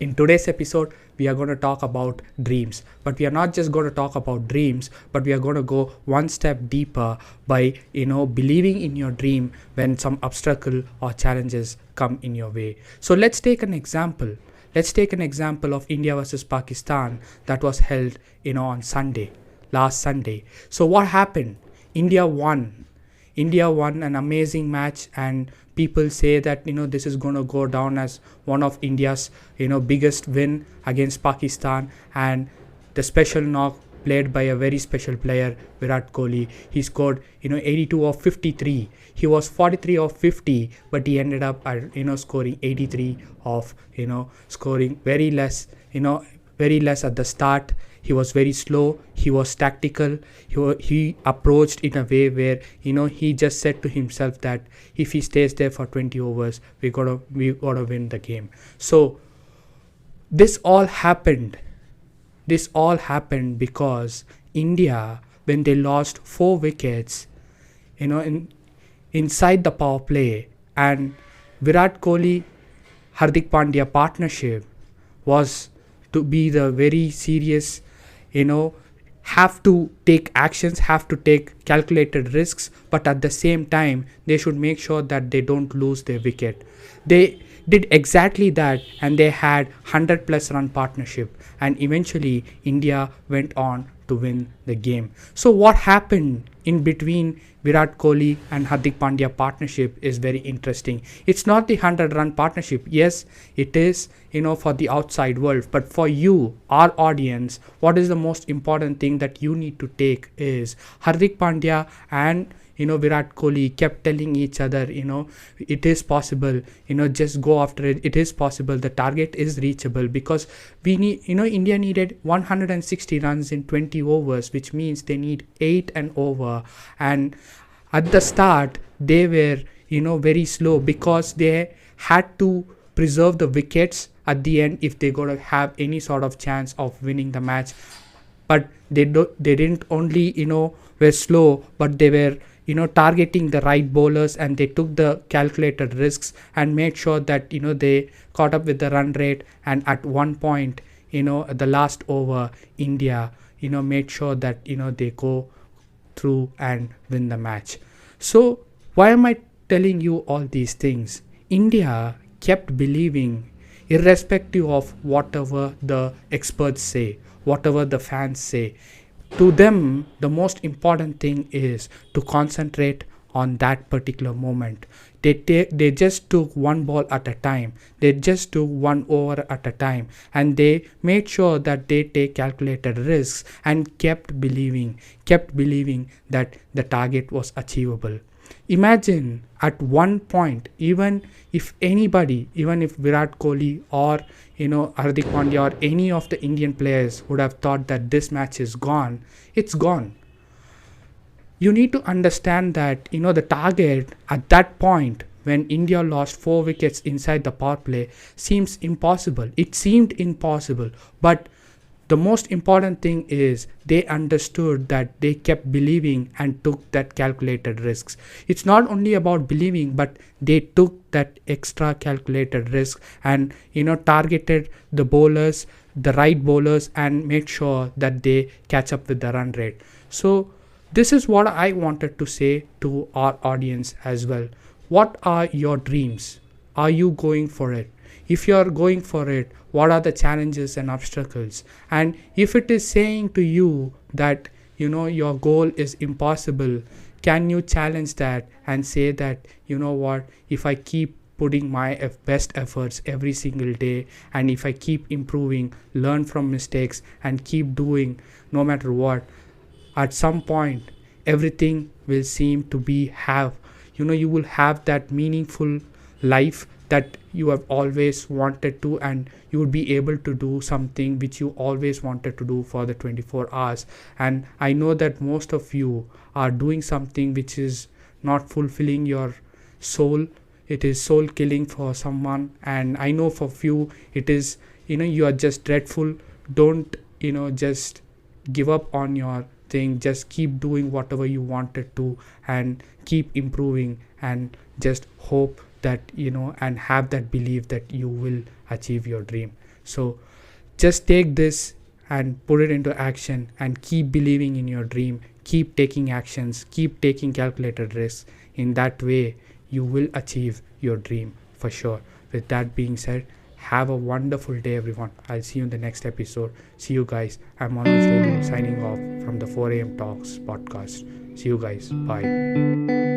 In today's episode, we are going to talk about dreams. But we are not just going to talk about dreams, but we are going to go one step deeper by, believing in your dream when some obstacle or challenges come in your way. So let's take an example. Let's take an example of India versus Pakistan that was held, on last Sunday. So what happened? India won. India won an amazing match, and people say that this is going to go down as one of India's biggest win against Pakistan. And the special knock played by a very special player, Virat Kohli. He scored 82 of 53. He was 43 of 50, but he ended up at scoring 83 of scoring very less at the start. He was very slow. He was tactical. He approached in a way where he just said to himself that if he stays there for 20 overs, we gotta win the game. So this all happened because India, when they lost 4 wickets inside the power play, and Virat Kohli Hardik Pandya partnership was to be the very serious, have to take actions, have to take calculated risks, but at the same time they should make sure that they don't lose their wicket. They did exactly that, and they had 100 plus run partnership, and eventually India went on to win the game. So what happened in between Virat Kohli and Hardik Pandya partnership is very interesting. It's not the 100-run partnership. Yes, it is, for the outside world. But for you, our audience, what is the most important thing that you need to take is Hardik Pandya and Virat Kohli kept telling each other, it is possible, just go after it. It is possible. The target is reachable, because we need, India needed 160 runs in 20 overs, which means they need 8 and over. And at the start, they were, very slow, because they had to preserve the wickets at the end if they got to have any sort of chance of winning the match. But they didn't only, were slow, but they were targeting the right bowlers, and they took the calculated risks and made sure that they caught up with the run rate. And at one point, at the last over, India made sure that they go through and win the match. So why am I telling you all these things? India kept believing, irrespective of whatever the experts say, whatever the fans say. To them, the most important thing is to concentrate on that particular moment. They just took one ball at a time. They just took one over at a time, and they made sure that they take calculated risks and kept believing that the target was achievable. Imagine at one point, even if Virat Kohli or Hardik Pandya or any of the Indian players would have thought that this match is gone, it's gone. You need to understand that the target at that point, when India lost 4 wickets inside the power play, seems impossible. It seemed impossible, but the most important thing is they understood that they kept believing and took that calculated risks. It's not only about believing, but they took that extra calculated risk and targeted the bowlers, the right bowlers, and made sure that they catch up with the run rate. So this is what I wanted to say to our audience as well. What are your dreams? Are you going for it? If you are going for it, what are the challenges and obstacles? And if it is saying to you that your goal is impossible, can you challenge that and say that what, if I keep putting my best efforts every single day, and if I keep improving, learn from mistakes, and keep doing no matter what, at some point everything will seem to be you will have that meaningful life that you have always wanted to, and you would be able to do something which you always wanted to do for the 24 hours. And I know that most of you are doing something which is not fulfilling your soul. It is soul killing for someone, and I know for few it is you are just dreadful. Don't just give up on your thing. Just keep doing whatever you wanted to, and keep improving, and just hope that and have that belief that you will achieve your dream. So just take this and put it into action and keep believing in your dream. Keep taking actions, keep taking calculated risks. In that way, you will achieve your dream for sure. With that being said, have a wonderful day, everyone. I'll see you in the next episode. See you guys. I'm Manoj Velu signing off from the 4 a.m. Talks podcast. See you guys. Bye.